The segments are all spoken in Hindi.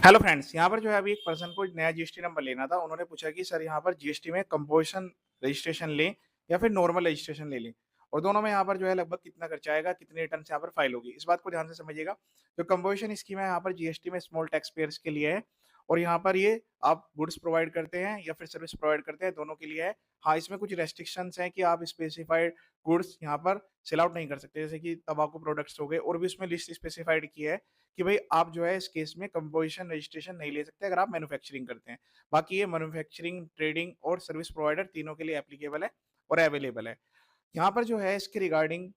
हेलो फ्रेंड्स, यहाँ पर जो है अभी एक पर्सन को नया जीएसटी नंबर लेना था। उन्होंने पूछा कि सर यहाँ पर जीएसटी में कंपोजिशन रजिस्ट्रेशन लें या फिर नॉर्मल रजिस्ट्रेशन ले लें और दोनों में यहाँ पर जो है लगभग कितना खर्चा आएगा, कितने रिटर्न यहाँ पर फाइल होगी। इस बात को ध्यान से समझिएगा। जो कंपोजिशन स्कीम है यहाँ पर जीएसटी में स्मॉल टैक्स पेयर्स के लिए है और यहाँ पर ये आप गुड्स प्रोवाइड करते हैं या फिर सर्विस प्रोवाइड करते हैं, दोनों के लिए है। हाँ, इसमें कुछ रेस्ट्रिक्शंस हैं कि आप स्पेसिफाइड गुड्स यहाँ पर सेल आउट नहीं कर सकते, जैसे कि तंबाकू प्रोडक्ट्स हो गए, और भी उसमें लिस्ट स्पेसिफाइड की है कि भाई आप जो है इस केस में कंपोजिशन रजिस्ट्रेशन नहीं ले सकते अगर आप मैन्युफैक्चरिंग करते हैं। बाकी ये मैन्युफैक्चरिंग, ट्रेडिंग और सर्विस प्रोवाइडर तीनों के लिए एप्लीकेबल है और अवेलेबल है। यहाँ पर जो है इसके रिगार्डिंग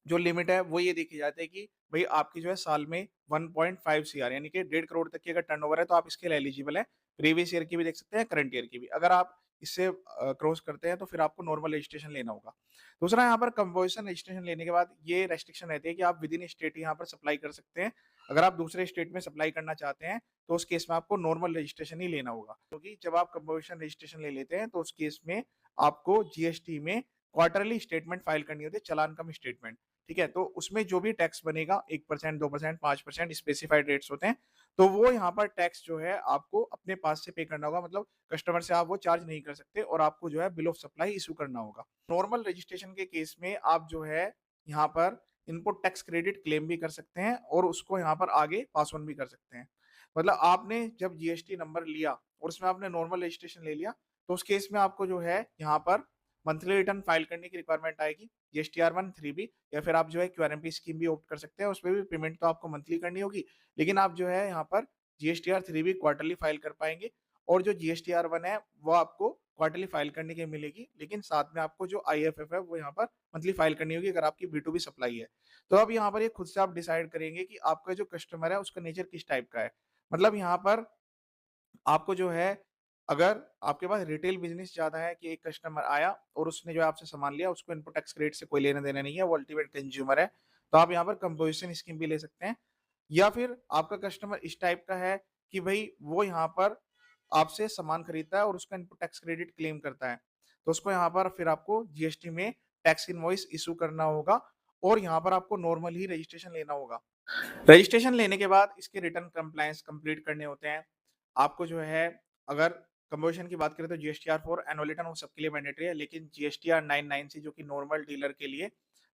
जो लिमिट है वो ये देखी जाती है कि भाई आपकी जो है साल में 1.5 सीआर यानी कि 1.5 करोड़ तक की अगर टर्नओवर है तो आप इसके लिए एलिजिबल है। प्रीवियस ईयर की भी देख सकते हैं, करंट ईयर की भी। अगर आप इससे क्रॉस करते हैं तो फिर आपको नॉर्मल रजिस्ट्रेशन लेना होगा। दूसरा, यहाँ पर कंपोजिशन रजिस्ट्रेशन लेने के बाद ये रेस्ट्रिक्शन रहती है कि आप विद इन स्टेट यहाँ पर सप्लाई कर सकते हैं। अगर आप दूसरे स्टेट में सप्लाई करना चाहते हैं तो उस केस में आपको नॉर्मल रजिस्ट्रेशन ही लेना होगा, क्योंकि जब आप कंपोजिशन रजिस्ट्रेशन ले लेते हैं तो उस केस में आपको जीएसटी में क्वार्टरली स्टेटमेंट फाइल करनी होती है, चालान कम स्टेटमेंट। ठीक है, तो उसमें जो भी टैक्स बनेगा 1%, 2%, 5% स्पेसिफाइड रेट्स होते हैं, तो वो यहाँ पर टैक्स जो है आपको अपने पास से पे करना होगा। मतलब कस्टमर से आप वो चार्ज नहीं कर सकते और आपको जो है बिल ऑफ सप्लाई इशू करना होगा। नॉर्मल रजिस्ट्रेशन के केस में आप जो है यहाँ पर इनपुट टैक्स क्रेडिट क्लेम भी कर सकते हैं और उसको यहाँ पर आगे पास ऑन भी कर सकते हैं। मतलब आपने जब जीएसटी नंबर लिया और उसमें आपने नॉर्मल रजिस्ट्रेशन ले लिया, तो उस केस में आपको जो है यहाँ पर मंथली रिटर्न फाइल करने की रिक्वायरमेंट आएगी, जीएसटीआर 1 3B, या फिर आप जो है क्यूआरएमपी स्कीम भी ऑप्ट कर सकते हैं। उसमें भी पेमेंट तो आपको मंथली करनी होगी, लेकिन आप जो है यहाँ पर जीएसटीआर 3B क्वार्टरली फाइल कर पाएंगे और जो जीएसटीआर 1 है वो आपको क्वार्टरली फाइल करने की मिलेगी, लेकिन साथ में आपको जो आईएफएफ है वो यहाँ पर मंथली फाइल करनी होगी अगर आपकी बी2बी सप्लाई है। तो अब यहाँ पर ये खुद से आप डिसाइड करेंगे कि आपका जो कस्टमर है उसका नेचर किस टाइप का है। मतलब यहाँ पर आपको जो है, अगर आपके पास रिटेल बिज़नेस ज़्यादा है कि एक कस्टमर आया और उसने जो है आपसे सामान लिया, उसको इनपुट टैक्स क्रेडिट से कोई लेना-देना नहीं है, वो अल्टीमेट कंज्यूमर है, तो आप यहाँ पर कंपोज़िशन स्कीम भी ले सकते हैं। या फिर आपका कस्टमर इस टाइप का है कि भई वो यहाँ पर आपसे सामान खरीदता है और उसका इनपुट टैक्स क्रेडिट क्लेम करता है, तो उसको यहाँ पर फिर आपको जीएसटी में टैक्स इनवॉइस इश्यू करना होगा और यहाँ पर आपको नॉर्मल ही रजिस्ट्रेशन लेना होगा। रजिस्ट्रेशन लेने के बाद इसके रिटर्न कंप्लायंस कंप्लीट करने होते हैं। आपको जो है, अगर कंपोजिशन की बात करें तो जीएसटीआर 4 एनुअल रिटर्न वो सबके लिए मैंडेटरी है, लेकिन जीएसटीआर 9 जो कि नॉर्मल डीलर के लिए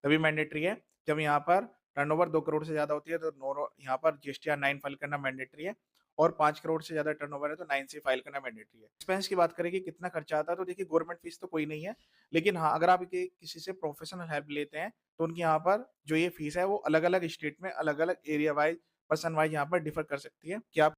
तभी मैंडेटरी है। जब यहाँ पर टर्नओवर 2 करोड़ से ज़्यादा होती है तो यहाँ पर जीएसटीआर 9 फाइल करना मैंडेटरी है और 5 करोड़ से ज़्यादा टर्नओवर है तो 9C फाइल करना मैंडेटरी है। एक्सपेंस की बात करें कि कितना खर्चा आता है, तो देखिए गवर्नमेंट फीस तो कोई नहीं है, लेकिन हाँ, अगर आप किसी से प्रोफेशनल हेल्प लेते हैं तो उनकी यहाँ पर जो ये फीस है वो अलग-अलग स्टेट में अलग-अलग एरिया वाइज़, पर्सन वाइज़ यहाँ पर डिफर कर सकती है कि आप